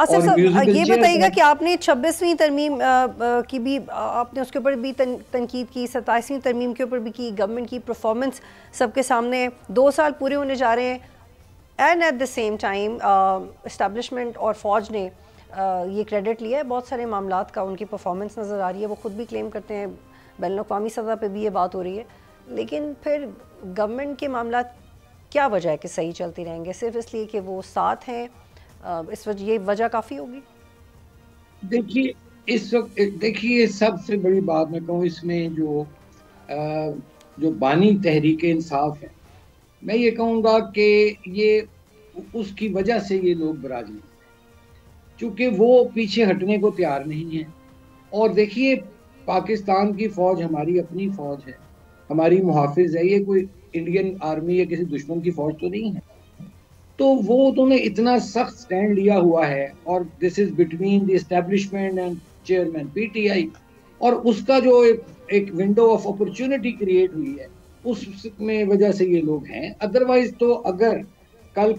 आसिफ اور साहब म्यूजिकल ये चेयर बताइएगा है। कि आपने 26वीं तरमीम की भी आपने उसके ऊपर भी तनकीद की, 27वीं तरमीम के ऊपर भी की, गवर्नमेंट की परफॉर्मेंस सबके सामने 2 साल पूरे होने जा रहे हैं and at the same time establishment और फ़ौज ने ये क्रेडिट लिया है बहुत सारे मामलात का, उनकी परफॉर्मेंस नज़र आ रही है, वो ख़ुद भी क्लेम करते हैं, बैनुल-अक़वामी सतह पे भी ये बात हो रही है। लेकिन फिर गवर्नमेंट के मामलात क्या वजह है कि सही चलती रहेंगे? सिर्फ इसलिए कि वो साथ हैं, इस वजह ये वजह काफ़ी होगी? देखिए, इस वक्त देखिए सबसे बड़ी बात मैं कहूँ इसमें जो बानी तहरीक इंसाफ है, मैं ये कहूँगा कि ये उसकी वजह से ये लोग बराज नहीं, क्योंकि वो पीछे हटने को तैयार नहीं है। और देखिए, पाकिस्तान की फौज हमारी अपनी फौज है, हमारी मुहाफिज है, ये कोई इंडियन आर्मी या किसी दुश्मन की फौज तो नहीं है। तो वो उन्होंने इतना सख्त स्टैंड लिया हुआ है, और this is between the establishment and chairman PTI, और उसका जो एक विंडो ऑफ अपॉर्चुनिटी क्रिएट हुई है, उसमें वजह से ये लोग हैं। अदरवाइज तो अगर कल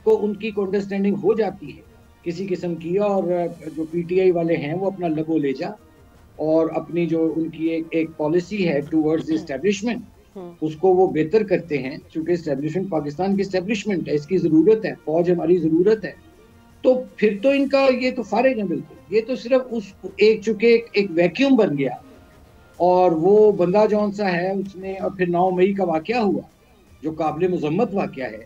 को उनकी अंडरस्टैंडिंग हो जाती है किसी किस्म की, और जो पीटीआई वाले हैं वो अपना लगो ले जा और अपनी जो उनकी एक पॉलिसी है टूवर्ड्स एस्टेब्लिशमेंट, उसको वो बेहतर करते हैं, क्योंकि एस्टेब्लिशमेंट पाकिस्तान की एस्टेब्लिशमेंट है, इसकी ज़रूरत है, फौज हमारी ज़रूरत है। तो फिर तो इनका ये तो फारिग है बिल्कुल, ये तो सिर्फ उस चूंकि एक वैक्यूम बन गया, और वो बंदा जौन सा है उसने, और फिर 9 मई का वाकया हुआ जो काबिल मजम्मत वाकया है,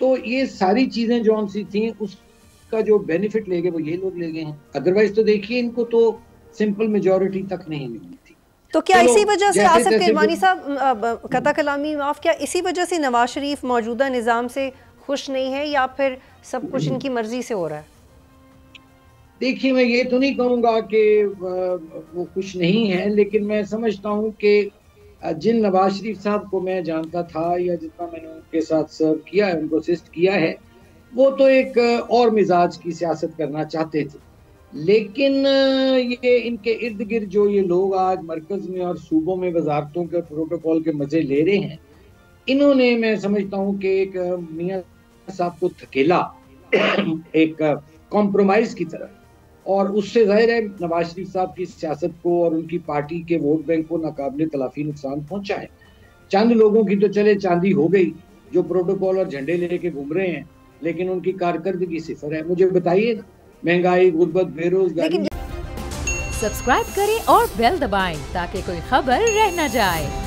तो ये सारी चीज़ें जौन सी थी उसका जो बेनिफिट ले गए वो ये लोग ले गए हैं। अदरवाइज तो देखिए इनको तो सिंपल मेजॉरिटी तक नहीं मिली थी। तो क्या इसी वजह से आसिफ किरमानी साहब, कता कलामी माफ, क्या इसी वजह से नवाज शरीफ मौजूदा निज़ाम से खुश नहीं है, या फिर सब कुछ इनकी मर्जी से हो रहा है? देखिए, मैं ये तो नहीं कहूँगा कि वो खुश नहीं है, लेकिन मैं समझता हूँ कि जिन नवाज शरीफ साहब को मैं जानता था या जितना मैंने उनके साथ सर्व किया है, उनको असिस्ट किया है, वो तो एक और मिजाज की सियासत करना चाहते थे। लेकिन ये इनके इर्द गिर्द जो ये लोग आज मरकज में और सूबों में वजारतों के प्रोटोकॉल के मजे ले रहे हैं, इन्होंने, मैं समझता हूँ कि एक मियां साहब को धकेला एक कॉम्प्रोमाइज की तरफ, और उससे जाहिर है नवाज शरीफ साहब की सियासत को और उनकी पार्टी के वोट बैंक को नाकाबिले तलाफी नुकसान पहुंचा है। चंद लोगों की तो चले चांदी हो गई जो प्रोटोकॉल और झंडे लेके घूम रहे हैं, लेकिन उनकी कारकर्दगी सिफर है। मुझे बताइए ना, महंगाई, गुर्बत, बेरोजगारी। सब्सक्राइब करें और बेल दबाएं ताकि कोई खबर रह न जाए।